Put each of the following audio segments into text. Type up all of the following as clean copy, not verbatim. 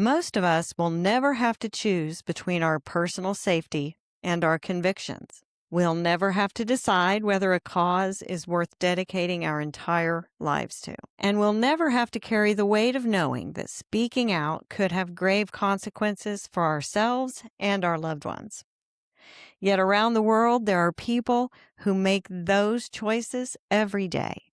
Most of us will never have to choose between our personal safety and our convictions. We'll never have to decide whether a cause is worth dedicating our entire lives to. And we'll never have to carry the weight of knowing that speaking out could have grave consequences for ourselves and our loved ones. Yet around the world, there are people who make those choices every day.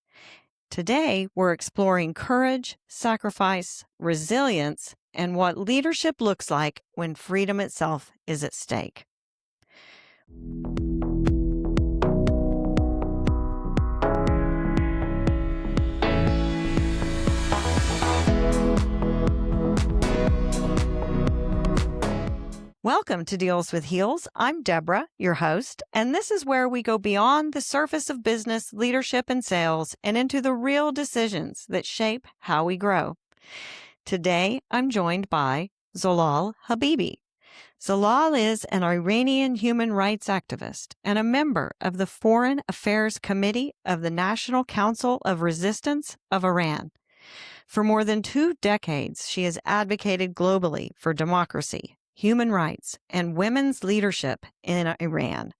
Today, we're exploring courage, sacrifice, resilience, and what leadership looks like when freedom itself is at stake. Welcome to Deals with Heels. I'm Debra, your host, and this is where we go beyond the surface of business, leadership, and sales and into the real decisions that shape how we grow. Today, I'm joined by Zolal Habibi. Zolal is an Iranian human rights activist and a member of the Foreign Affairs Committee of the National Council of Resistance of Iran. For more than 2 decades, she has advocated globally for democracy, human rights, and women's leadership in Iran,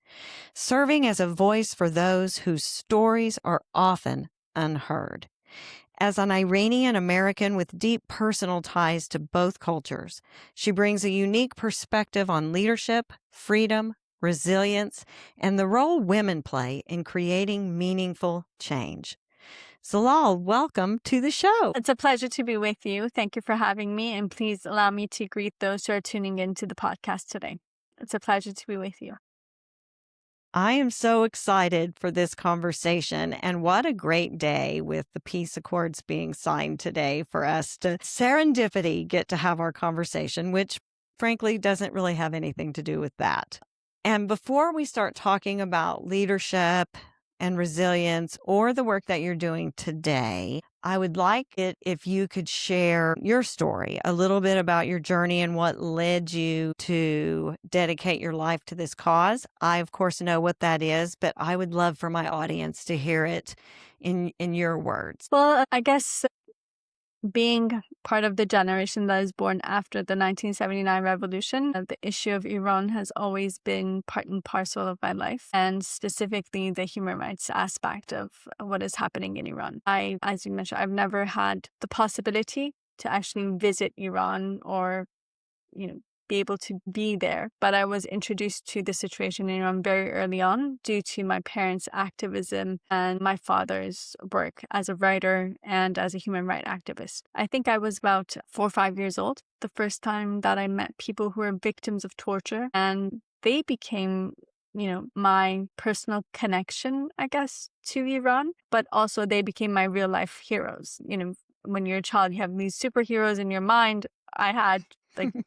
serving as a voice for those whose stories are often unheard. As an Iranian American with deep personal ties to both cultures, she brings a unique perspective on leadership, freedom, resilience, and the role women play in creating meaningful change. Zolal, welcome to the show. It's a pleasure to be with you. Thank you for having me, and please allow me to greet those who are tuning into the podcast today. It's a pleasure to be with you. I am so excited for this conversation, and what a great day with the peace accords being signed today for us to serendipity get to have our conversation, which frankly doesn't really have anything to do with that. And before we start talking about leadership and resilience or the work that you're doing today, I would like it if you could share your story, a little bit about your journey and what led you to dedicate your life to this cause. I, of course, know what that is, but I would love for my audience to hear it in your words. Well, I guess being part of the generation that is born after the 1979 revolution, the issue of Iran has always been part and parcel of my life, and specifically the human rights aspect of what is happening in Iran. As you mentioned, I've never had the possibility to actually visit Iran or, be able to be there. But I was introduced to the situation in Iran very early on due to my parents' activism and my father's work as a writer and as a human rights activist. I think I was about 4 or 5 years old the first time that I met people who were victims of torture, and they became my personal connection, I guess, to Iran, but also they became my real life heroes. When you're a child, you have these superheroes in your mind. I had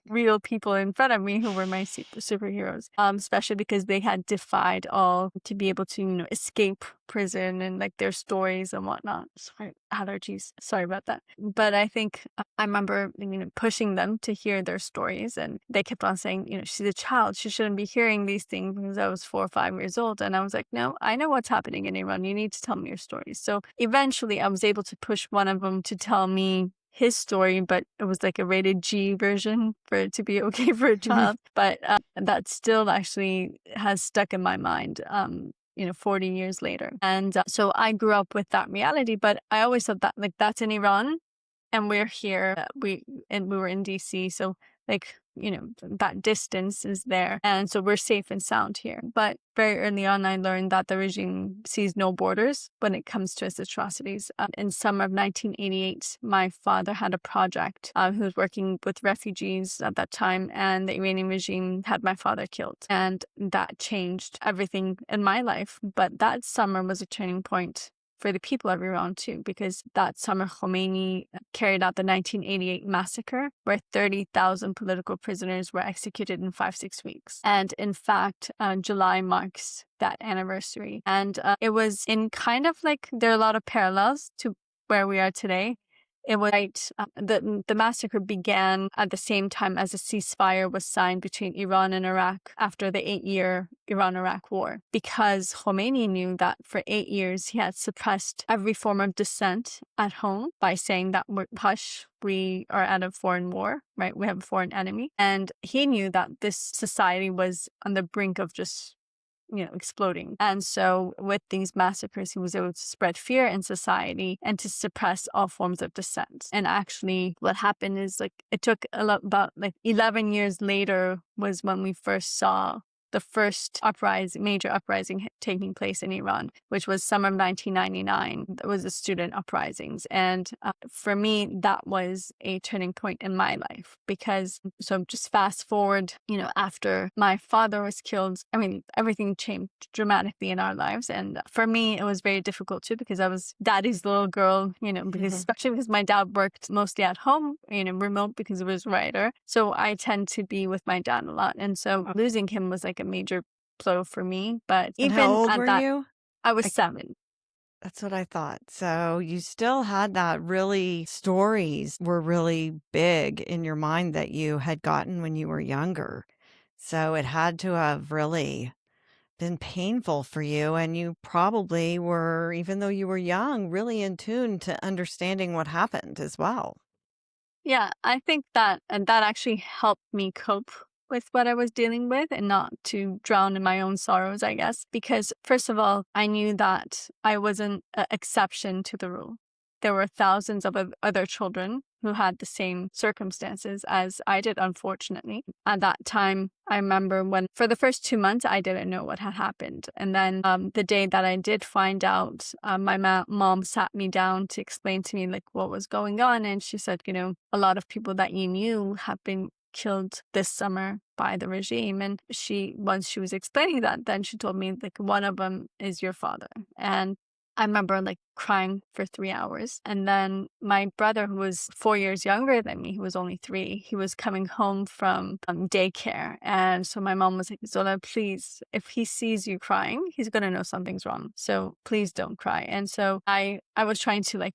real people in front of me who were my superheroes, especially because they had defied all to be able to, escape prison and their stories and whatnot. Sorry, allergies. Sorry about that. But I think I remember, pushing them to hear their stories, and they kept on saying, she's a child. She shouldn't be hearing these things because I was 4 or 5 years old. And I was like, no, I know what's happening in Iran. You need to tell me your stories. So eventually I was able to push one of them to tell me his story, but it was a rated G version for it to be okay for a child. But that still actually has stuck in my mind, 40 years later. And so I grew up with that reality, but I always thought that that's in Iran and we're here. We were in DC. So that distance is there. And so we're safe and sound here. But very early on, I learned that the regime sees no borders when it comes to its atrocities. In summer of 1988, my father had a project. He was working with refugees at that time, and the Iranian regime had my father killed. And that changed everything in my life. But that summer was a turning point for the people of Iran too, because that summer Khomeini carried out the 1988 massacre where 30,000 political prisoners were executed in 5-6 weeks. And in fact, July marks that anniversary. And it was in kind of there are a lot of parallels to where we are today. It was right. The massacre began at the same time as a ceasefire was signed between Iran and Iraq after the 8-year Iran-Iraq war, because Khomeini knew that for 8 years he had suppressed every form of dissent at home by saying that hush, we are at a foreign war, right? We have a foreign enemy. And he knew that this society was on the brink of just exploding. And so with these massacres, he was able to spread fear in society and to suppress all forms of dissent. And actually what happened is it took about 11 years later was when we first saw the first major uprising taking place in Iran, which was summer of 1999. There was the student uprisings. And for me, that was a turning point in my life because, so just fast forward, after my father was killed, everything changed dramatically in our lives. And for me, it was very difficult too, because I was daddy's little girl, because especially because my dad worked mostly at home, remote because he was a writer. So I tend to be with my dad a lot. And so losing him was a major blow for me. But And even how old at were that, you? I was 7. That's what I thought. So you still had that stories were really big in your mind that you had gotten when you were younger. So it had to have really been painful for you. And you probably were, even though you were young, really in tune to understanding what happened as well. Yeah, I think that and that actually helped me cope with what I was dealing with and not to drown in my own sorrows, I guess. Because first of all, I knew that I wasn't an exception to the rule. There were thousands of other children who had the same circumstances as I did, unfortunately. At that time, I remember when for the first 2 months, I didn't know what had happened. And then the day that I did find out, my mom sat me down to explain to me what was going on. And she said, a lot of people that you knew have been killed this summer by the regime. And once she was explaining that, then she told me one of them is your father. And I remember crying for 3 hours. And then my brother, who was 4 years younger than me, he was only 3, he was coming home from daycare. And so my mom was like, Zola, please, if he sees you crying, he's going to know something's wrong. So please don't cry. And so I was trying to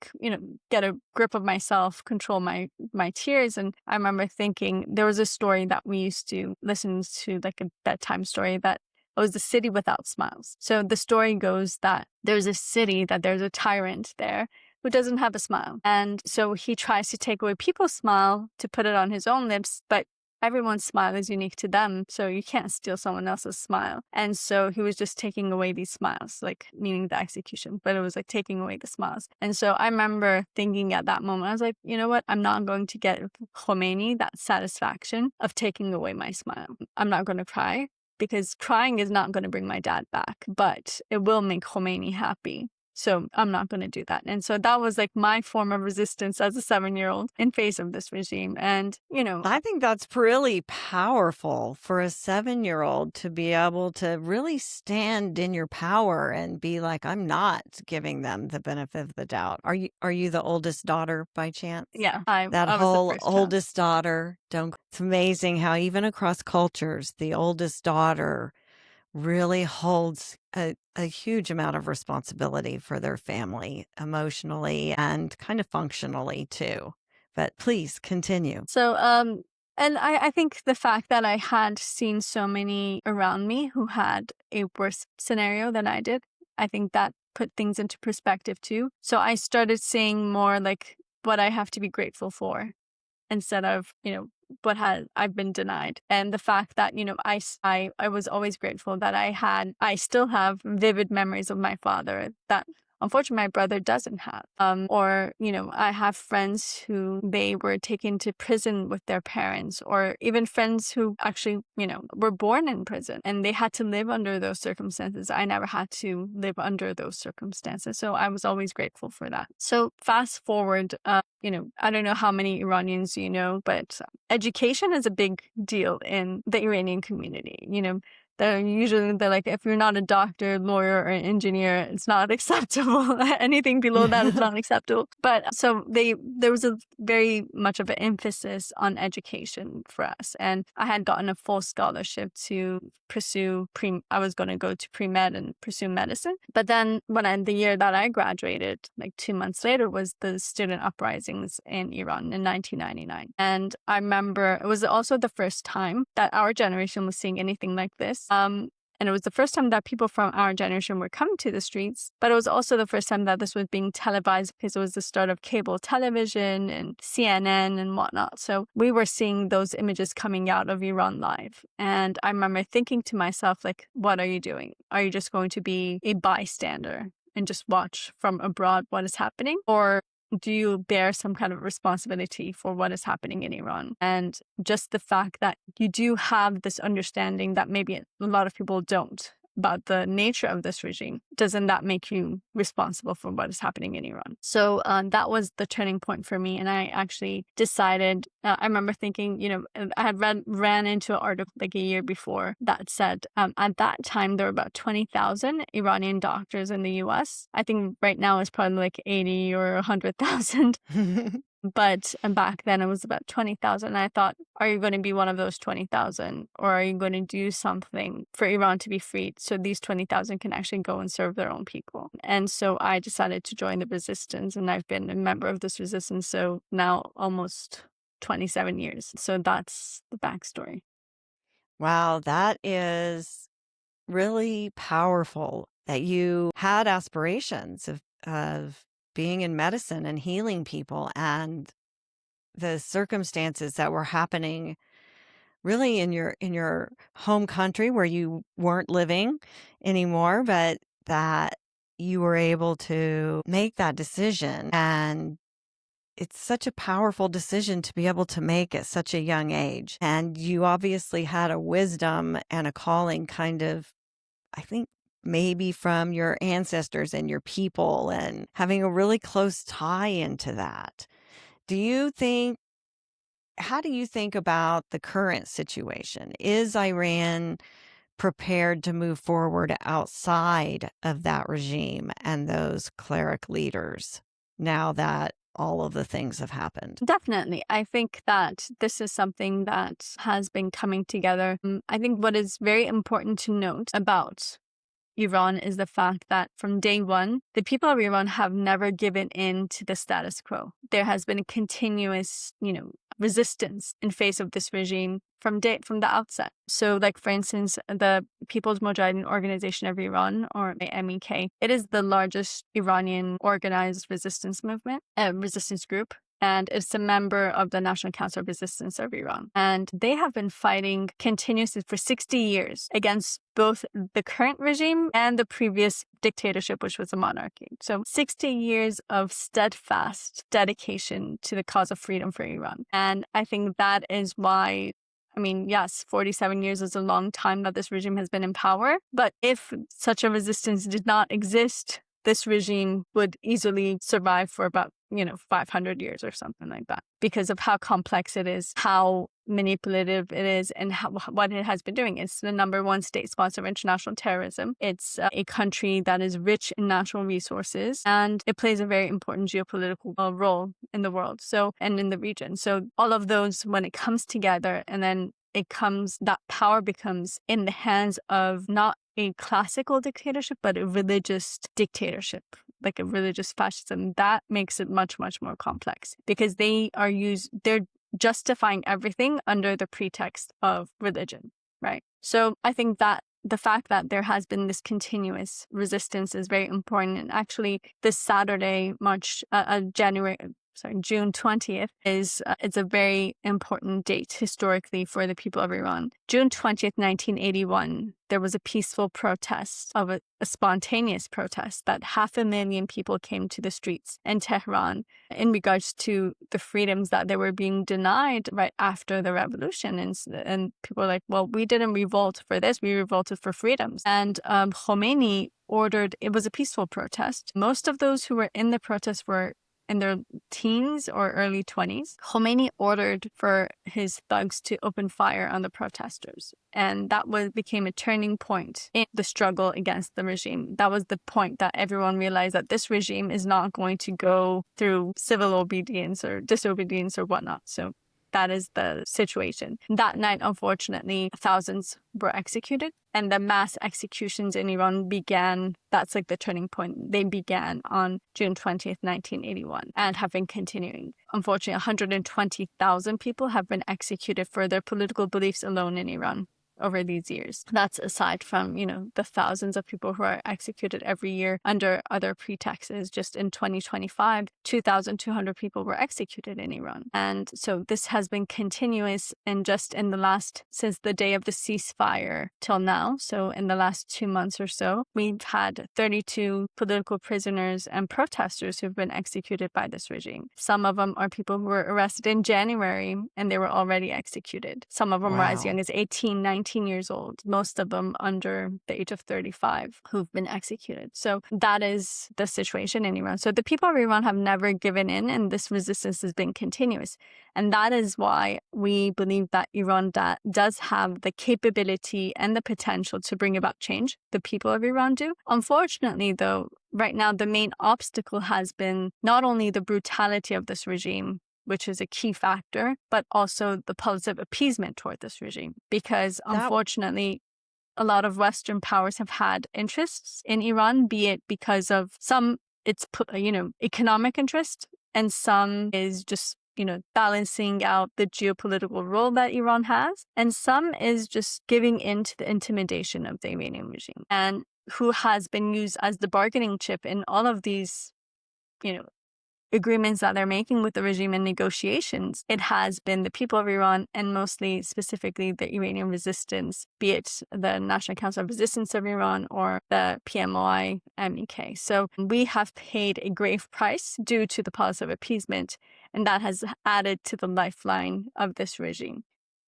get a grip of myself, control my tears. And I remember thinking there was a story that we used to listen to, a bedtime story that it was the city without smiles. So the story goes that there's a tyrant there who doesn't have a smile. And so he tries to take away people's smile to put it on his own lips, but everyone's smile is unique to them. So you can't steal someone else's smile. And so he was just taking away these smiles, meaning the execution, but it was taking away the smiles. And so I remember thinking at that moment, I was like, you know what? I'm not going to get Khomeini that satisfaction of taking away my smile. I'm not going to cry, because crying is not going to bring my dad back, but it will make Khomeini happy. So I'm not going to do that. And so that was my form of resistance as a 7-year-old in face of this regime. And, I think that's really powerful for a 7-year-old to be able to really stand in your power and be like, I'm not giving them the benefit of the doubt. Are you the oldest daughter by chance? Yeah, That I was the whole first child. oldest daughter, it's amazing how even across cultures, the oldest daughter really holds a huge amount of responsibility for their family emotionally and kind of functionally too. But please continue. So, and I think the fact that I had seen so many around me who had a worse scenario than I did, I think that put things into perspective too. So I started seeing more what I have to be grateful for instead of, what I've been denied. And the fact that, I was always grateful that I still have vivid memories of my father that unfortunately my brother doesn't have. Or, I have friends who they were taken to prison with their parents, or even friends who actually, were born in prison and they had to live under those circumstances. I never had to live under those circumstances. So I was always grateful for that. So fast forward, I don't know how many Iranians you know, but education is a big deal in the Iranian community. they're like, if you're not a doctor, lawyer, or engineer, it's not acceptable. Anything below that is not acceptable. But so there was a very much of an emphasis on education for us. And I had gotten a full scholarship to pursue I was going to go to pre-med and pursue medicine. But then the year that I graduated, like 2 months later, was the student uprisings in Iran in 1999. And I remember it was also the first time that our generation was seeing anything like this. And it was the first time that people from our generation were coming to the streets, but it was also the first time that this was being televised because it was the start of cable television and CNN and whatnot. So we were seeing those images coming out of Iran live. And I remember thinking to myself, like, what are you doing? Are you just going to be a bystander and just watch from abroad what is happening? Or do you bear some kind of responsibility for what is happening in Iran? And just the fact that you do have this understanding that maybe a lot of people don't about the nature of this regime, doesn't that make you responsible for what is happening in Iran? So that was the turning point for me. And I actually decided, I remember thinking, I had ran into an article like a year before that said, at that time, there were about 20,000 Iranian doctors in the US. I think right now it's probably like 80 or 100,000. But back then it was about 20,000. I thought, are you going to be one of those 20,000? Or are you going to do something for Iran to be freed so these 20,000 can actually go and serve their own people? And so I decided to join the resistance, and I've been a member of this resistance so now almost 27 years. So that's the backstory. Wow, that is really powerful that you had aspirations of being in medicine and healing people, and the circumstances that were happening really in your home country where you weren't living anymore, but that you were able to make that decision. And it's such a powerful decision to be able to make at such a young age. And you obviously had a wisdom and a calling kind of, I think, maybe from your ancestors and your people, and having a really close tie into that. How do you think about the current situation? Is Iran prepared to move forward outside of that regime and those cleric leaders now that all of the things have happened? Definitely. I think that this is something that has been coming together. I think what is very important to note about Iran is the fact that from day one, the people of Iran have never given in to the status quo. There has been a continuous, resistance in face of this regime from the outset. So, like, for instance, the People's Mujahideen Organization of Iran, or MEK, it is the largest Iranian organized resistance group. And it's a member of the National Council of Resistance of Iran. And they have been fighting continuously for 60 years against both the current regime and the previous dictatorship, which was a monarchy. So 60 years of steadfast dedication to the cause of freedom for Iran. And I think that is why, yes, 47 years is a long time that this regime has been in power. But if such a resistance did not exist, this regime would easily survive for about 500 years or something like that, because of how complex it is, how manipulative it is, and what it has been doing. It's the number one state sponsor of international terrorism. It's a country that is rich in natural resources, and it plays a very important geopolitical role in the world, and in the region. So all of those, when it comes together, and then that power becomes in the hands of not a classical dictatorship, but a religious dictatorship, like a religious fascism. That makes it much, much more complex, because they're justifying everything under the pretext of religion, right? So I think that the fact that there has been this continuous resistance is very important. And actually, this Saturday, June 20th it's a very important date historically for the people of Iran. June 20th, 1981, there was a peaceful protest, a spontaneous protest, that 500,000 people came to the streets in Tehran in regards to the freedoms that they were being denied right after the revolution. And people were like, well, we didn't revolt for this, we revolted for freedoms. And Khomeini ordered, it was a peaceful protest. Most of those who were in the protest were in their teens or early 20s, Khomeini ordered for his thugs to open fire on the protesters. And that became a turning point in the struggle against the regime. That was the point that everyone realized that this regime is not going to go through civil obedience or disobedience or whatnot. So that is the situation. That night, unfortunately, thousands were executed, and the mass executions in Iran began. That's like the turning point. They began on June 20th, 1981, and have been continuing. Unfortunately, 120,000 people have been executed for their political beliefs alone in Iran over these years. That's aside from, the thousands of people who are executed every year under other pretexts. Just in 2025, 2,200 people were executed in Iran. And so this has been continuous, and just in the since the day of the ceasefire till now, so in the last 2 months or so, we've had 32 political prisoners and protesters who've been executed by this regime. Some of them are people who were arrested in January and they were already executed. Some of them were as young as 18, 19 years old, most of them under the age of 35 who've been executed. So that is the situation in Iran. So the people of Iran have never given in, and this resistance has been continuous. And that is why we believe that Iran does have the capability and the potential to bring about change. The people of Iran do. Unfortunately, though, right now, the main obstacle has been not only the brutality of this regime, which is a key factor, but also the policy of appeasement toward this regime. Because unfortunately, a lot of Western powers have had interests in Iran, be it because of some, it's, economic interest, and some is just, balancing out the geopolitical role that Iran has. And some is just giving in to the intimidation of the Iranian regime, and who has been used as the bargaining chip in all of these, agreements that they're making with the regime and negotiations. It has been the people of Iran, and mostly specifically the Iranian resistance, be it the National Council of Resistance of Iran or the PMOI MEK. So we have paid a grave price due to the policy of appeasement, and that has added to the lifeline of this regime.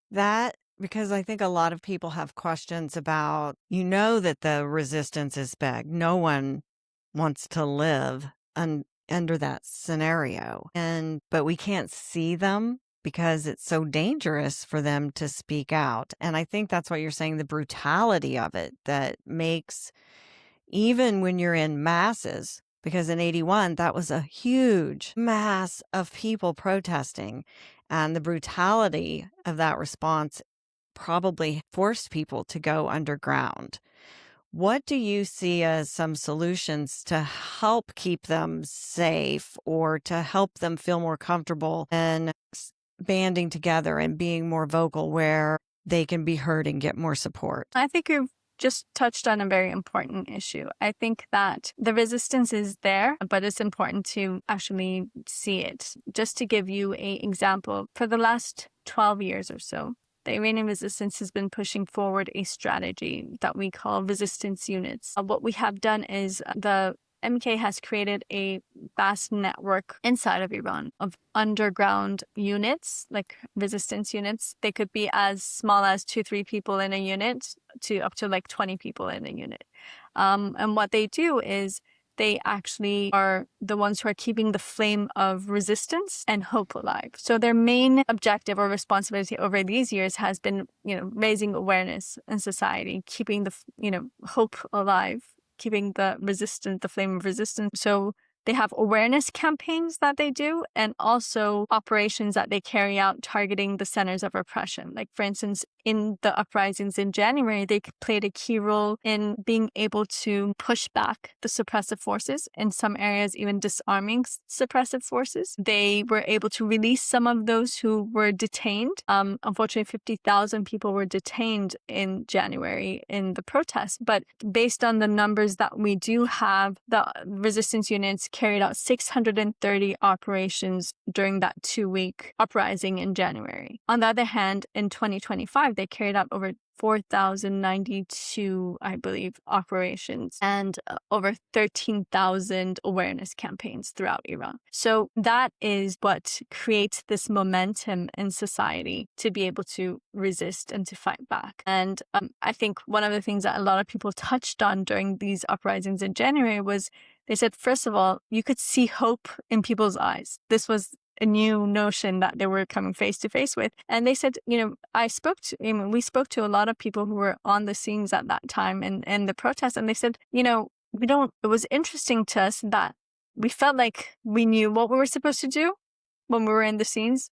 Because I think a lot of people have questions about, that the resistance is big. No one wants to live under that scenario. But we can't see them because it's so dangerous for them to speak out. And I think that's what you're saying, the brutality of it that makes, even when you're in masses, because in 81, that was a huge mass of people protesting, and the brutality of that response probably forced people to go underground. What do you see as some solutions to help keep them safe, or to help them feel more comfortable and banding together and being more vocal where they can be heard and get more support? I think you've just touched on a very important issue. I think that the resistance is there, but it's important to actually see it. Just to give you an example, for the last 12 years or so, the Iranian resistance has been pushing forward a strategy that we call resistance units. What we have done is the MK has created a vast network inside of Iran of underground units, like resistance units. They could be as small as 2-3 people in a unit to up to like 20 people in a unit. And what they do is they actually are the ones who are keeping the flame of resistance and hope alive. So their main objective or responsibility over these years has been, raising awareness in society, keeping the, hope alive, keeping the flame of resistance. So they have awareness campaigns that they do, and also operations that they carry out targeting the centers of oppression. Like, for instance, in the uprisings in January, they played a key role in being able to push back the suppressive forces, in some areas even disarming suppressive forces. They were able to release some of those who were detained. Unfortunately, 50,000 people were detained in January in the protests. But based on the numbers that we do have, the resistance units carried out 630 operations during that 2-week uprising in January. On the other hand, in 2025, they carried out over 4,092, I believe, operations and over 13,000 awareness campaigns throughout Iran. So that is what creates this momentum in society to be able to resist and to fight back. And I think one of the things that a lot of people touched on during these uprisings in January was they said, first of all, you could see hope in people's eyes. This was a new notion that they were coming face to face with. And they said, we spoke to a lot of people who were on the scenes at that time and the protests. And they said, it was interesting to us that we felt like we knew what we were supposed to do when we were in the scenes,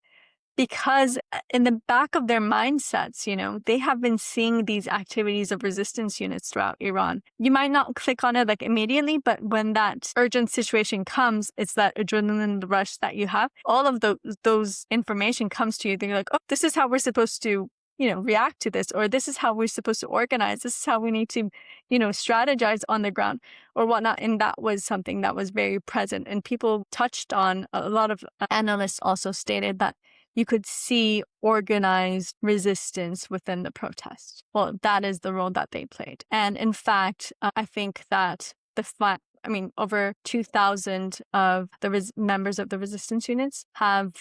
because in the back of their mindsets, they have been seeing these activities of resistance units throughout Iran. You might not click on it like immediately, but when that urgent situation comes, it's that adrenaline rush that you have. All of those information comes to you. They're like, oh, this is how we're supposed to, react to this, or this is how we're supposed to organize. This is how we need to, strategize on the ground or whatnot. And that was something that was very present. And people touched on, a lot of analysts also stated that you could see organized resistance within the protest. Well, that is the role that they played. And in fact, I think that over 2,000 of the members of the resistance units have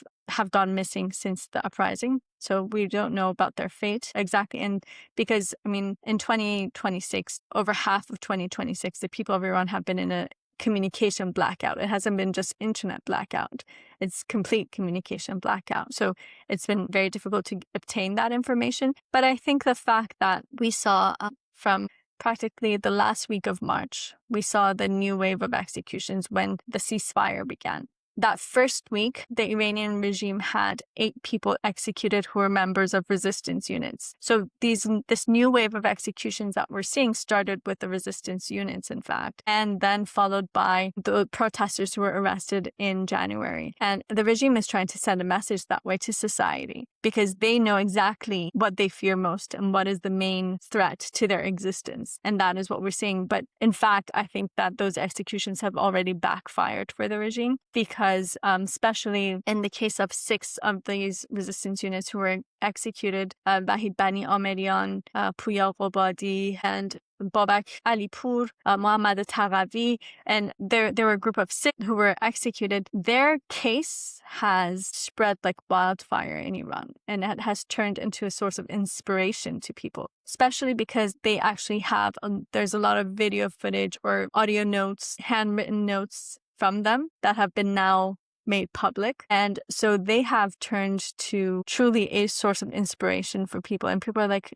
gone missing since the uprising. So we don't know about their fate exactly. And because, in 2026, over half of 2026, the people of Iran have been in a communication blackout. It hasn't been just internet blackout. It's complete communication blackout. So it's been very difficult to obtain that information. But I think the fact that we saw from practically the last week of March, we saw the new wave of executions when the ceasefire began. That first week, the Iranian regime had 8 people executed who were members of resistance units. So this new wave of executions that we're seeing started with the resistance units, in fact, and then followed by the protesters who were arrested in January. And the regime is trying to send a message that way to society because they know exactly what they fear most and what is the main threat to their existence. And that is what we're seeing. But in fact, I think that those executions have already backfired for the regime because especially in the case of 6 of these resistance units who were executed, Vahid Bani Amirian, Pooya Qobadi, and Babak Alipur, Mohammad Taghavi, and there were a group of 6 who were executed. Their case has spread like wildfire in Iran, and it has turned into a source of inspiration to people, especially because they actually have, there's a lot of video footage or audio notes, handwritten notes from them that have been now made public. And so they have turned to truly a source of inspiration for people. And people are like,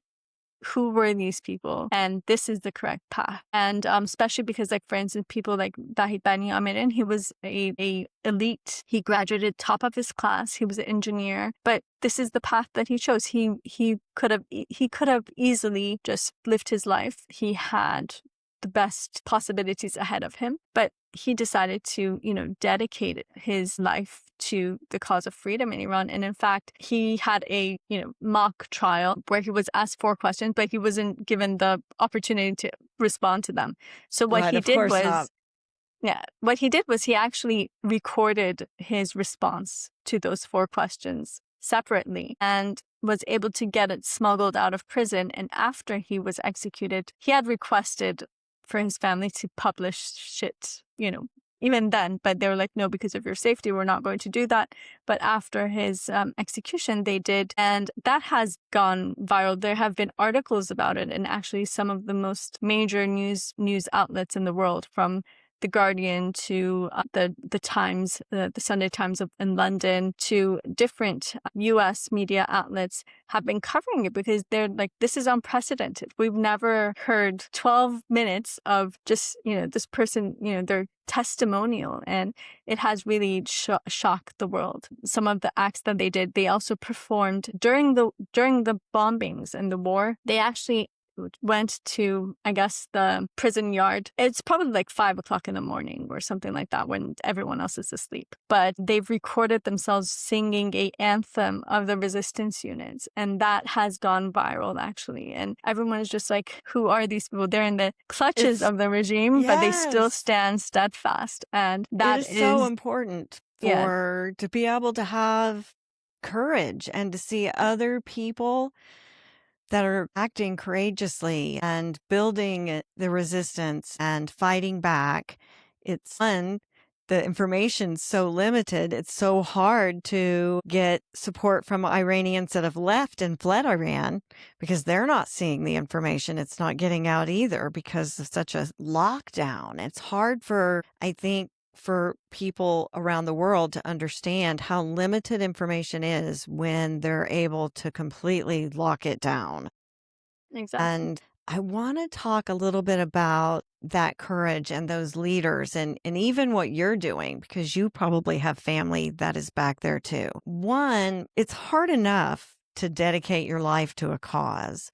who were these people? And this is the correct path. And especially because, like, for instance, people like Vahid Bani Amirin, he was a elite. He graduated top of his class. He was an engineer, but this is the path that he chose. He could have easily just lived his life. He had the best possibilities ahead of him, but he decided to, dedicate his life to the cause of freedom in Iran. And in fact, he had a, mock trial where he was asked 4 questions, but he wasn't given the opportunity to respond to them. So what he did was he actually recorded his response to those 4 questions separately and was able to get it smuggled out of prison. And after he was executed, he had requested for his family to publish it, even then, but they were like, no, because of your safety, we're not going to do that. But after his execution, they did. And that has gone viral. There have been articles about it. And actually some of the most major news outlets in the world, from The Guardian to the Times, the Sunday Times in London, to different US media outlets, have been covering it because they're like, this is unprecedented. We've never heard 12 minutes of just, this person, their testimonial, and it has really shocked the world. Some of the acts that they did, they also performed during the bombings and the war. They actually went to, I guess, the prison yard. It's probably like 5 o'clock in the morning or something like that when everyone else is asleep. But they've recorded themselves singing a anthem of the resistance units. And that has gone viral, actually. And everyone is just like, who are these people? They're in the clutches of the regime, but they still stand steadfast. And that is so important to be able to have courage and to see other people that are acting courageously and building the resistance and fighting back. It's fun. The information's so limited. It's so hard to get support from Iranians that have left and fled Iran because they're not seeing the information. It's not getting out either because of such a lockdown. It's hard I think, for people around the world to understand how limited information is when they're able to completely lock it down. Exactly. And I want to talk a little bit about that courage and those leaders and even what you're doing, because you probably have family that is back there too. One, it's hard enough to dedicate your life to a cause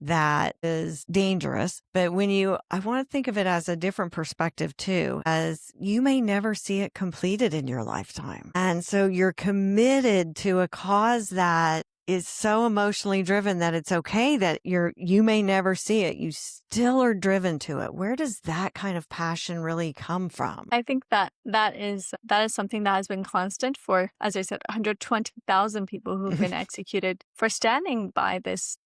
that is dangerous. But I want to think of it as a different perspective too, as you may never see it completed in your lifetime. And so you're committed to a cause that is so emotionally driven that it's okay that you may never see it. You still are driven to it. Where does that kind of passion really come from? I think that is something that has been constant for, as I said, 120,000 people who've been executed for standing by this,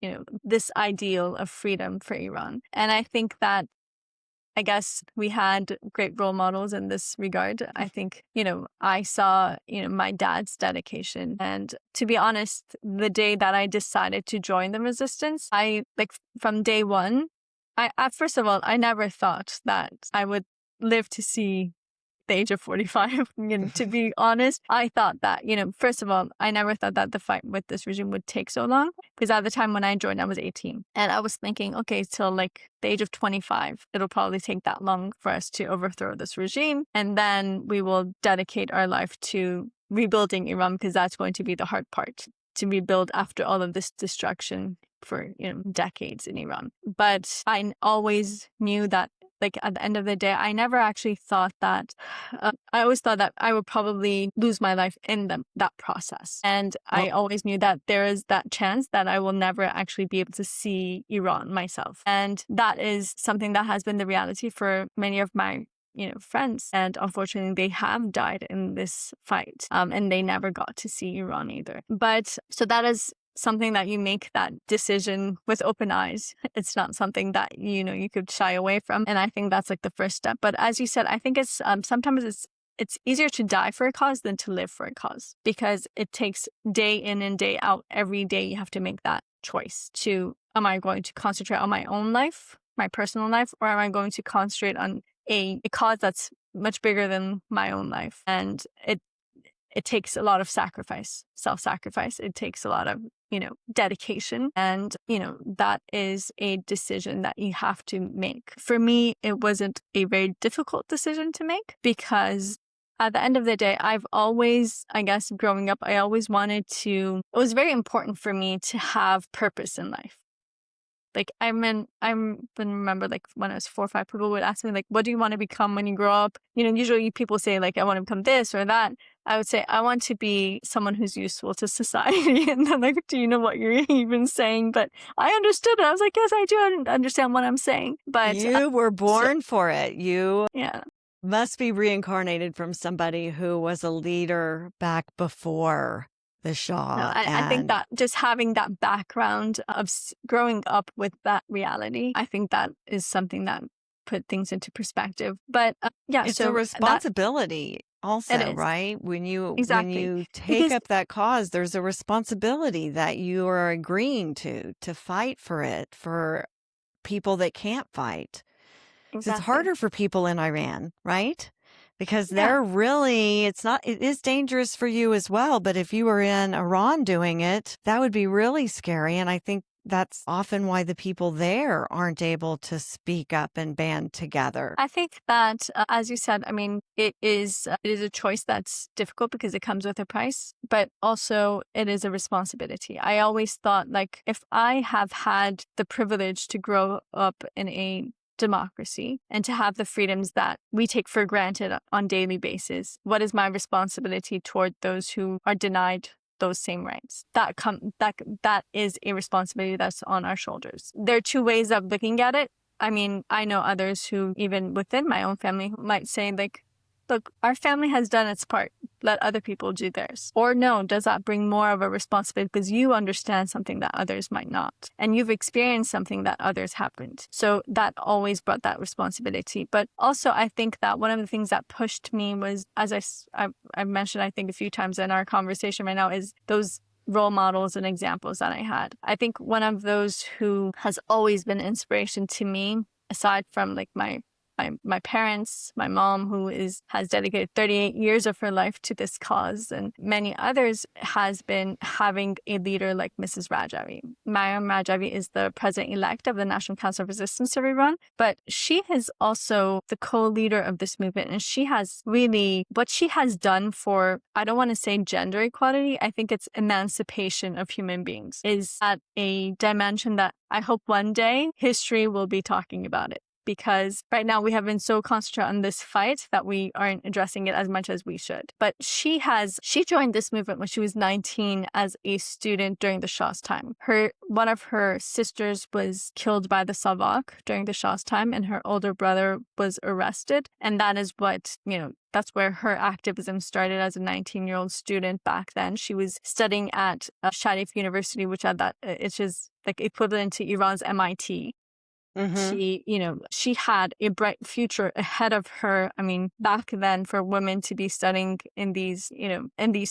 this ideal of freedom for Iran. And I think that, I guess we had great role models in this regard. I think, I saw, my dad's dedication. And to be honest, the day that I decided to join the resistance, from day one, first of all, I never thought that I would live to see the age of 45. To be honest, I thought that, first of all, I never thought that the fight with this regime would take so long, because at the time when I joined, I was 18. And I was thinking, okay, till the age of 25, it'll probably take that long for us to overthrow this regime. And then we will dedicate our life to rebuilding Iran, because that's going to be the hard part, to rebuild after all of this destruction for, decades in Iran. But I always knew that, at the end of the day, I never actually thought that, I always thought that I would probably lose my life in that process. And I always knew that there is that chance that I will never actually be able to see Iran myself. And that is something that has been the reality for many of my friends. And unfortunately, they have died in this fight, and they never got to see Iran either. But so that is something that you make that decision with open eyes. It's not something that, you could shy away from. And I think that's the first step. But as you said, I think it's sometimes it's easier to die for a cause than to live for a cause, because it takes day in and day out. Every day you have to make that choice am I going to concentrate on my own life, my personal life, or am I going to concentrate on a cause that's much bigger than my own life? And it takes a lot of self-sacrifice. It takes a lot of, dedication. And, that is a decision that you have to make. For me, it wasn't a very difficult decision to make, because at the end of the day, I've always, I guess, growing up, I always it was very important for me to have purpose in life. I remember when I was 4 or 5, people would ask me, what do you want to become when you grow up? Usually people say, I want to become this or that. I would say, I want to be someone who's useful to society. And then do you know what you're even saying? But I understood it. I was like, yes, I do understand what I'm saying. But you were born for it. You yeah. must be reincarnated from somebody who was a leader back before the Shah. No, I think that just having that background of growing up with that reality, I think that is something that put things into perspective. But it's a responsibility also, right? When you take up that cause, there's a responsibility that you are agreeing to fight for it, for people that can't fight. Exactly. It's harder for people in Iran, right? Because they're really, it is dangerous for you as well. But if you were in Iran doing it, that would be really scary. And I think that's often why the people there aren't able to speak up and band together. I think that, as you said, it is a choice that's difficult because it comes with a price, but also it is a responsibility. I always thought, if I have had the privilege to grow up in a democracy and to have the freedoms that we take for granted on daily basis, what is my responsibility toward those who are denied those same rights? That is a responsibility that's on our shoulders. There are two ways of looking at it. I know others who, even within my own family, who might say look, our family has done its part. Let other people do theirs. Or no, does that bring more of a responsibility because you understand something that others might not, and you've experienced something that others haven't. So that always brought that responsibility. But also, I think that one of the things that pushed me was, as I've mentioned, I think a few times in our conversation right now, is those role models and examples that I had. I think one of those who has always been inspiration to me, aside from like my parents, my mom, who has dedicated 38 years of her life to this cause, and many others, has been having a leader like Mrs. Rajavi. Mariam Rajavi is the president-elect of the National Council of Resistance of Iran, but she is also the co-leader of this movement, and she has really, what she has done for, I don't want to say gender equality, I think it's emancipation of human beings, is at a dimension that I hope one day history will be talking about it. Because right now we have been so concentrated on this fight that we aren't addressing it as much as we should. But she joined this movement when she was 19 as a student during the Shah's time. One of her sisters was killed by the Savak during the Shah's time, and her older brother was arrested. And that is what, that's where her activism started as a 19-year-old student back then. She was studying at Sharif University, which it's just like equivalent to Iran's MIT. Mm-hmm. She had a bright future ahead of her. I mean, back then for women to be studying in these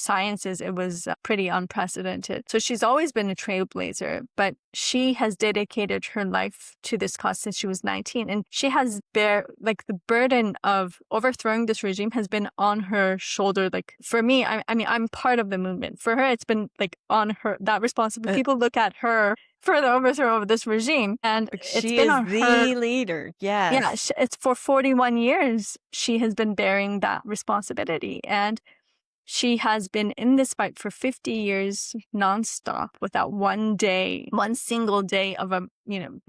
sciences, it was pretty unprecedented. So she's always been a trailblazer, but she has dedicated her life to this cause since she was 19. And she has the burden of overthrowing this regime has been on her shoulder. Like for me, I'm part of the movement. For her, it's been like on her, that responsibility. People look at her for the overthrow of this regime, and it's been on the her. Leader. Yes. Yeah, it's for 41 years she has been bearing that responsibility, and she has been in this fight for 50 years nonstop without one single day of a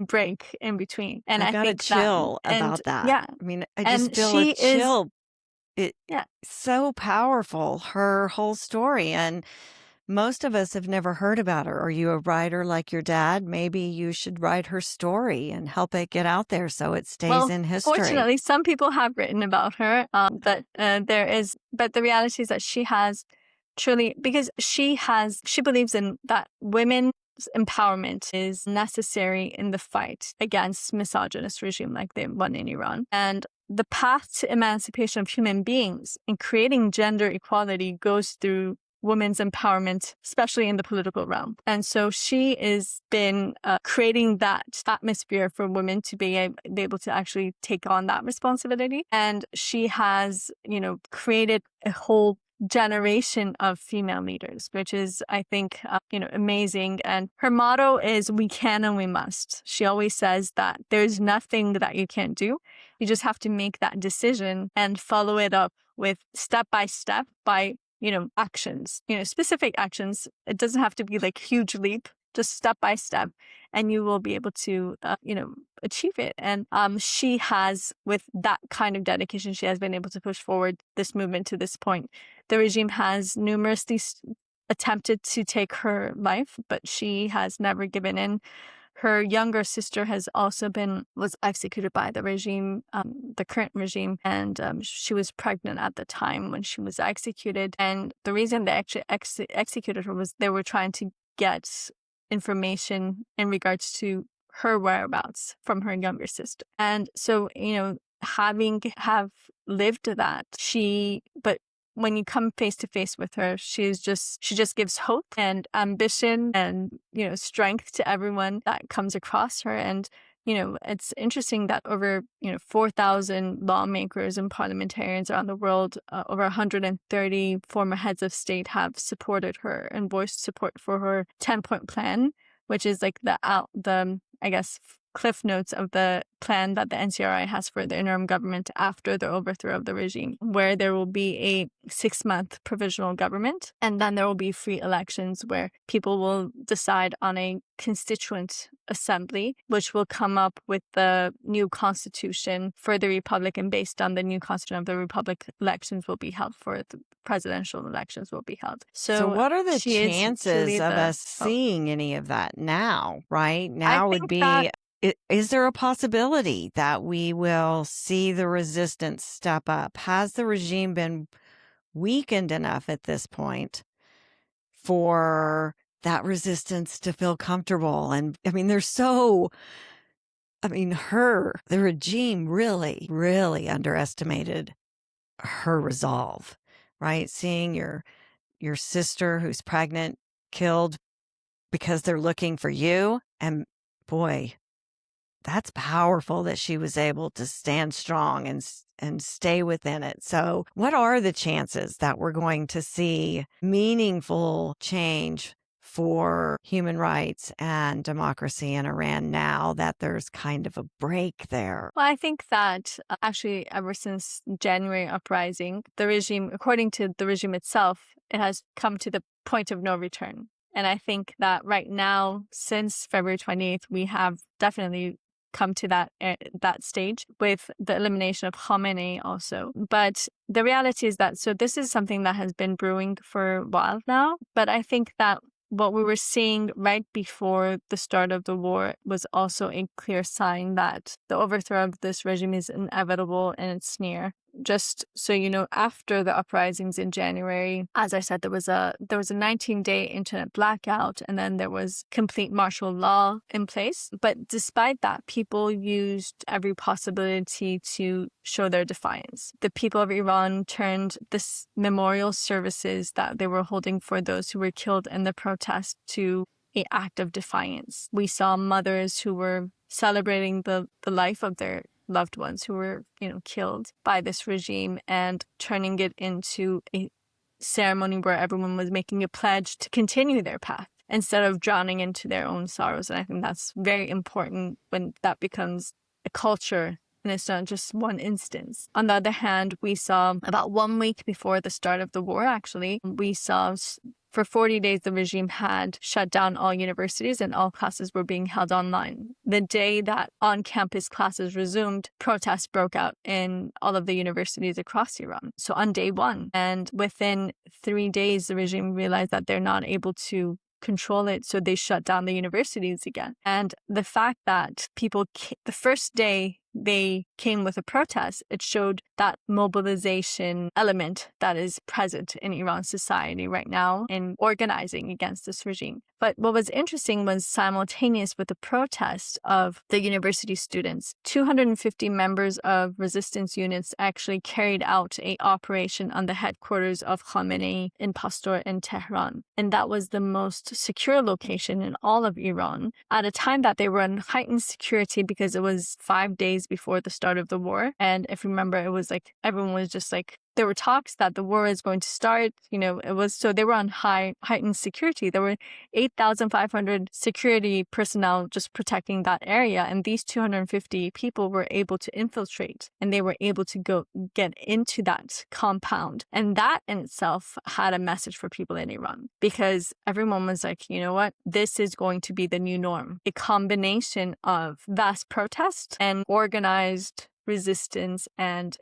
break in between. And I got think a chill about that. Yeah, I mean, I just feel a chill. So powerful, her whole story. And most of us have never heard about her. Are you a writer like your dad? Maybe you should write her story and help it get out there so it stays in history. Fortunately, some people have written about her, but the reality is that she has truly, because she believes in that women's empowerment is necessary in the fight against misogynist regime like the one in Iran. And the path to emancipation of human beings and creating gender equality goes through women's empowerment, especially in the political realm. And so she has been creating that atmosphere for women to be able to actually take on that responsibility. And she has, created a whole generation of female leaders, which is, I think, amazing. And her motto is, we can and we must. She always says that there's nothing that you can't do. You just have to make that decision and follow it up with step by step by actions, specific actions. It doesn't have to be like huge leap, just step by step, and you will be able to, achieve it. And she has, with that kind of dedication, she has been able to push forward this movement to this point. The regime has numerously attempted to take her life, but she has never given in. Her younger sister was executed by the regime, the current regime, and she was pregnant at the time when she was executed. And the reason they actually executed her was they were trying to get information in regards to her whereabouts from her younger sister. And so, have lived that, but when you come face to face with her, she just gives hope and ambition and, strength to everyone that comes across her. And, it's interesting that over, 4,000 lawmakers and parliamentarians around the world, over 130 former heads of state have supported her and voiced support for her 10-point plan, which is like the I guess, cliff notes of the plan that the NCRI has for the interim government after the overthrow of the regime, where there will be a 6-month provisional government, and then there will be free elections where people will decide on a constituent assembly, which will come up with the new constitution for the republic, and based on the new constitution of the republic, elections will be held for the presidential elections will be held. So what are the chances of us seeing any of that now, right? Now would be Is there a possibility that we will see the resistance step up? Has the regime been weakened enough at this point for that resistance to feel comfortable? And I mean, the regime really, really underestimated her resolve, right? Seeing your sister who's pregnant killed because they're looking for you. And boy, that's powerful that she was able to stand strong and stay within it. So what are the chances that we're going to see meaningful change for human rights and democracy in Iran now that there's kind of a break there? Well, I think that actually ever since January uprising, the regime, according to the regime itself, it has come to the point of no return. And I think that right now, since February 28th, we have definitely come to that stage with the elimination of Khamenei also. But the reality is that, so this is something that has been brewing for a while now, but I think that what we were seeing right before the start of the war was also a clear sign that the overthrow of this regime is inevitable and it's near. Just so you know, after the uprisings in January, as I said, there was a 19-day internet blackout, and then there was complete martial law in place. But despite that, people used every possibility to show their defiance. The people of Iran turned this memorial services that they were holding for those who were killed in the protest to an act of defiance. We saw mothers who were celebrating the life of their loved ones who were, killed by this regime and turning it into a ceremony where everyone was making a pledge to continue their path instead of drowning into their own sorrows. And I think that's very important when that becomes a culture and it's not just one instance. On the other hand, we saw about 1 week before the start of the war, actually, we saw for 40 days, the regime had shut down all universities and all classes were being held online. The day that on-campus classes resumed, protests broke out in all of the universities across Iran. So on day one, and within 3 days, the regime realized that they're not able to control it, so they shut down the universities again. And the fact that the first day they came with a protest, it showed that mobilization element that is present in Iran's society right now in organizing against this regime. But what was interesting was simultaneous with the protest of the university students, 250 members of resistance units actually carried out an operation on the headquarters of Khamenei in Pastor in Tehran. And that was the most secure location in all of Iran at a time that they were in heightened security because it was 5 days before the start of the war. And if you remember, it was like everyone was just like, there were talks that the war is going to start. So they were on heightened security. There were 8,500 security personnel just protecting that area. And these 250 people were able to infiltrate and they were able to get into that compound. And that in itself had a message for people in Iran because everyone was like, you know what? This is going to be the new norm. A combination of vast protest and organized resistance and,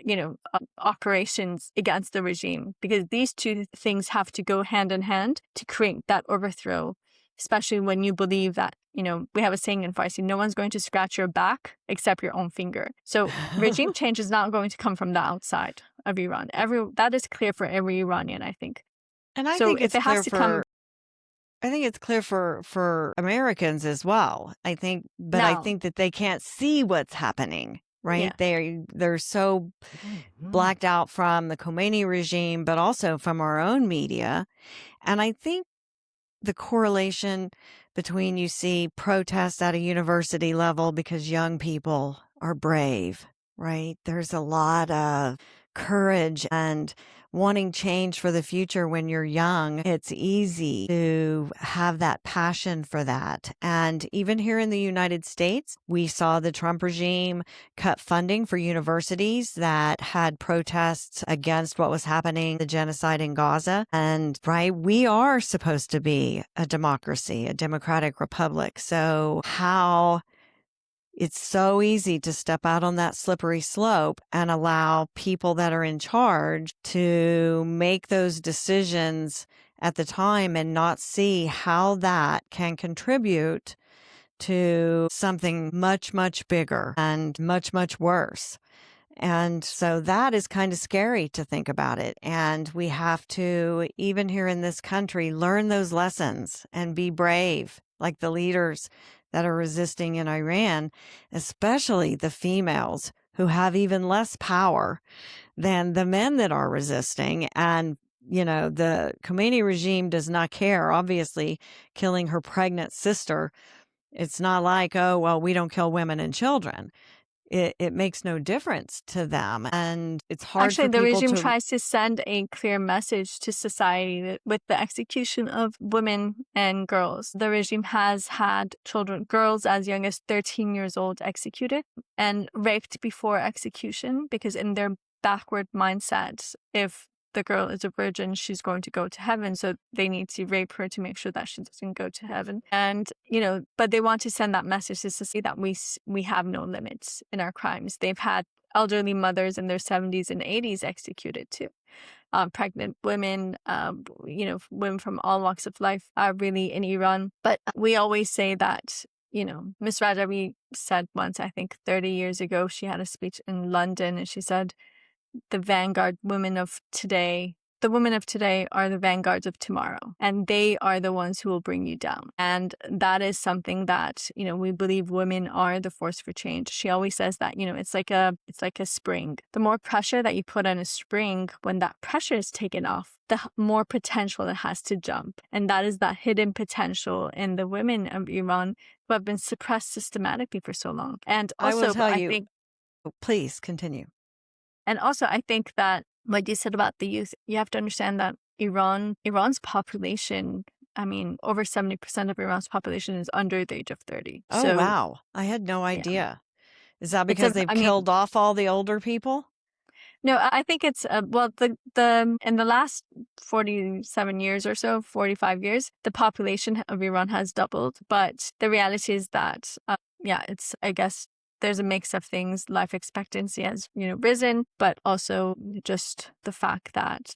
operations against the regime, because these two things have to go hand in hand to create that overthrow, especially when you believe that, we have a saying in Farsi, no one's going to scratch your back except your own finger. So regime change is not going to come from the outside of Iran. That is clear for every Iranian, I think. And I so think if it has to come. I think it's clear for Americans as well. I think that they can't see what's happening. Right. Yeah. They're so blacked out from the Khomeini regime, but also from our own media. And I think the correlation between you see protests at a university level because young people are brave, right? There's a lot of courage and wanting change for the future when you're young. It's easy to have that passion for that. And even here in the United States, we saw the Trump regime cut funding for universities that had protests against what was happening, the genocide in Gaza. And right, we are supposed to be a democracy, a democratic republic. So how it's so easy to step out on that slippery slope and allow people that are in charge to make those decisions at the time and not see how that can contribute to something much, much bigger and much, much worse. And so that is kind of scary to think about it. And we have to, even here in this country, learn those lessons and be brave, like the leaders that are resisting in Iran, especially the females who have even less power than the men that are resisting. And, the Khomeini regime does not care, obviously, killing her pregnant sister. It's not like, oh, well, we don't kill women and children. It makes no difference to them. And it's hard Actually, for the people regime to. tries to send a clear message to society with the execution of women and girls. The regime has had girls as young as 13 years old executed and raped before execution, because in their backward mindset, if the girl is a virgin, she's going to go to heaven. So they need to rape her to make sure that she doesn't go to heaven. And, but they want to send that message to society that we have no limits in our crimes. They've had elderly mothers in their 70s and 80s executed too. Pregnant women, women from all walks of life are really in Iran. But we always say that, Miss Rajabi said once, I think 30 years ago, she had a speech in London and she said, the women of today are the vanguards of tomorrow, and they are the ones who will bring you down. And that is something that, we believe women are the force for change. She always says that, it's like a spring. The more pressure that you put on a spring, when that pressure is taken off, the more potential it has to jump. And that is that hidden potential in the women of Iran who have been suppressed systematically for so long. And I will also, tell I you. think Please continue. And also, I think that what you said about the youth, you have to understand that Iran's population, I mean, over 70% of Iran's population is under the age of 30. Oh, So, wow. I had no yeah, idea. Is that it's because they've I mean, killed off all the older people? no, I think it's, well, the in the last 47 years or so, 45 years, the population of Iran has doubled. But the reality is that, it's, I guess, there's a mix of things. Life expectancy has, risen, but also just the fact that,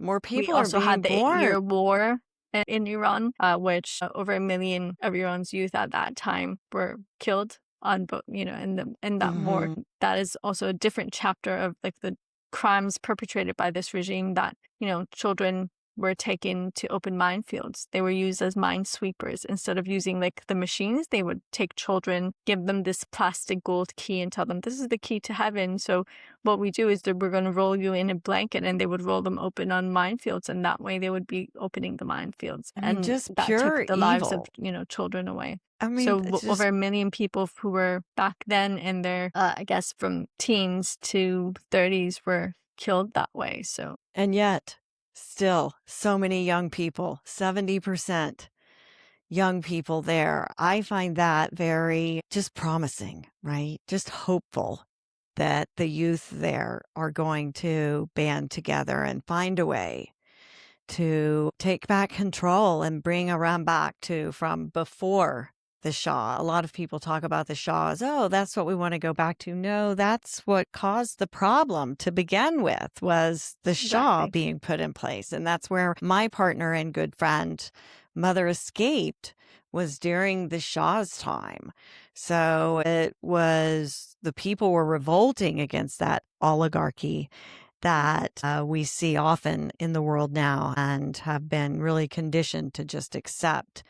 More we people are also being had the born. 8-year war in Iran, which over 1 million of Iran's youth at that time were killed on both, in that war. Hmm. That is also a different chapter of like the crimes perpetrated by this regime, that, children were taken to open minefields. They were used as minesweepers. Instead of using like the machines, they would take children, give them this plastic gold key and tell them, this is the key to heaven. So what we do is that we're going to roll you in a blanket, and they would roll them open on minefields. And that way they would be opening the minefields. I mean, And just that took pure the lives of, evil. children away. I mean, So it's over just. 1 million people who were back then in their, I guess, from teens to 30s were killed that way. So, And yet, still, so many young people, 70% young people there. I find that very just promising, right? Just hopeful that the youth there are going to band together and find a way to take back control and bring Iran back to from before the Shah. A lot of people talk about the Shah as, oh, that's what we want to go back to. No, that's what caused the problem to begin with, was the Shah exactly. being put in place. And that's where my partner and good friend, Mother Escaped, was during the Shah's time. So it was, the people were revolting against that oligarchy that we see often in the world now and have been really conditioned to just accept.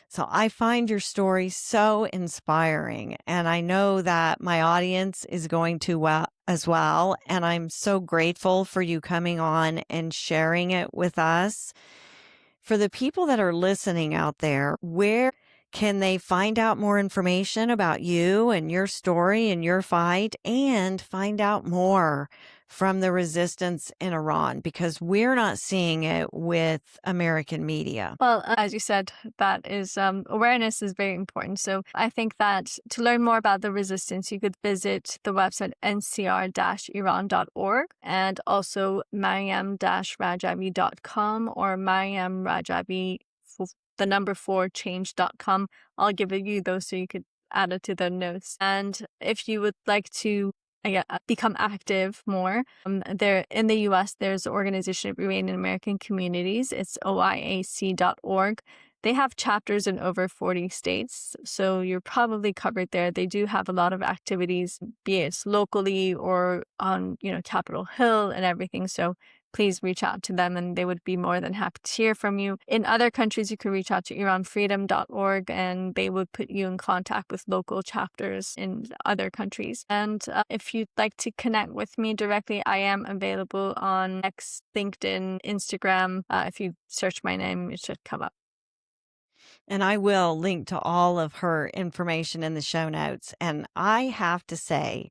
So I find your story so inspiring, and I know that my audience is going to as well. And I'm so grateful for you coming on and sharing it with us. For the people that are listening out there, where can they find out more information about you and your story and your fight, and find out more from the resistance in Iran? Because we're not seeing it with American media. Well, as you said, that is awareness is very important. So I think that to learn more about the resistance, you could visit the website ncr-iran.org, and also mariam-rajabi.com or mariamrajabi, the number 4 change.com. I'll give you those so you could add it to the notes. And if you would like to become active more, there in the U.S. there's an organization of Iranian American communities. It's oiac.org. They have chapters in over 40 states, so you're probably covered there. They do have a lot of activities, be it locally or on, Capitol Hill and everything. So please reach out to them and they would be more than happy to hear from you. In other countries, you can reach out to iranfreedom.org and they would put you in contact with local chapters in other countries. And if you'd like to connect with me directly, I am available on X, LinkedIn, Instagram. If you search my name, it should come up. And I will link to all of her information in the show notes. And I have to say,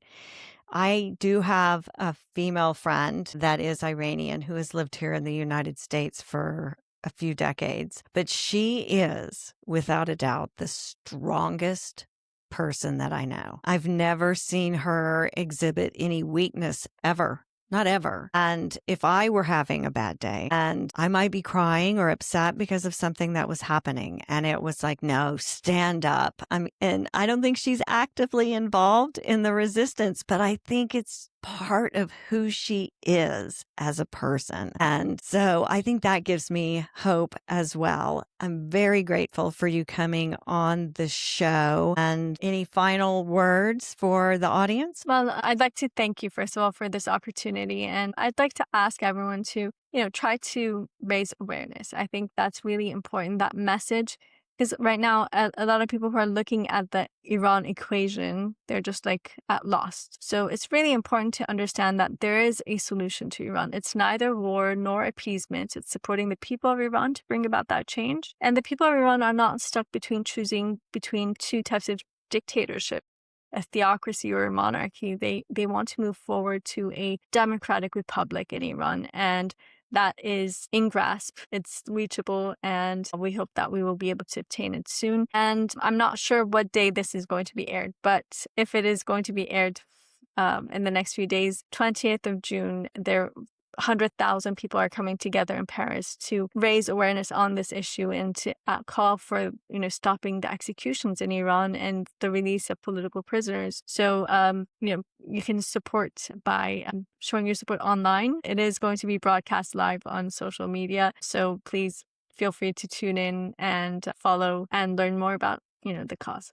I do have a female friend that is Iranian who has lived here in the United States for a few decades, but she is, without a doubt, the strongest person that I know. I've never seen her exhibit any weakness ever. Not ever. And if I were having a bad day and I might be crying or upset because of something that was happening, and it was like, no, stand up. And I don't think she's actively involved in the resistance, but I think it's part of who she is as a person. And so I think that gives me hope as well. I'm very grateful for you coming on the show. And any final words for the audience? Well, I'd like to thank you, first of all, for this opportunity. And I'd like to ask everyone to, try to raise awareness. I think that's really important, that message. Because right now, a lot of people who are looking at the Iran equation, they're just like at lost. So it's really important to understand that there is a solution to Iran. It's neither war nor appeasement. It's supporting the people of Iran to bring about that change. And the people of Iran are not stuck choosing between two types of dictatorship, a theocracy or a monarchy. They want to move forward to a democratic republic in Iran. And that is in grasp, it's reachable, and we hope that we will be able to obtain it soon. And I'm not sure what day this is going to be aired, but if it is going to be aired in the next few days, 20th of June, 100,000 people are coming together in Paris to raise awareness on this issue and to call for, stopping the executions in Iran and the release of political prisoners. So, you can support by showing your support online. It is going to be broadcast live on social media. So please feel free to tune in and follow and learn more about, the cause.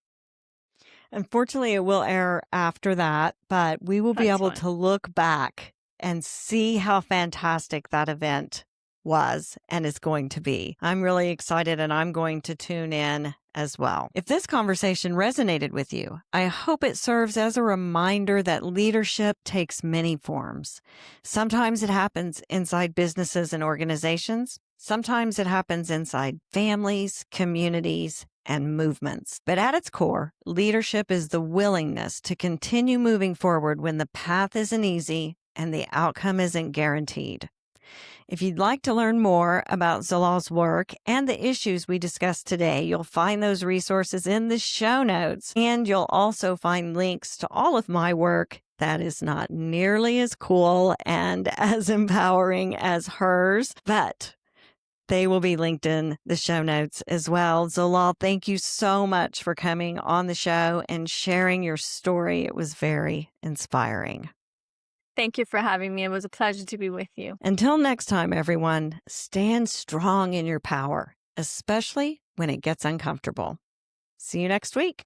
Unfortunately, it will air after that, but we will be able to look back and see how fantastic that event was and is going to be. I'm really excited and I'm going to tune in as well. If this conversation resonated with you, I hope it serves as a reminder that leadership takes many forms. Sometimes it happens inside businesses and organizations. Sometimes it happens inside families, communities, and movements. But at its core, leadership is the willingness to continue moving forward when the path isn't easy and the outcome isn't guaranteed. If you'd like to learn more about Zolal's work and the issues we discussed today, you'll find those resources in the show notes, and you'll also find links to all of my work that is not nearly as cool and as empowering as hers, but they will be linked in the show notes as well. Zolal, thank you so much for coming on the show and sharing your story. It was very inspiring. Thank you for having me. It was a pleasure to be with you. Until next time, everyone, stand strong in your power, especially when it gets uncomfortable. See you next week.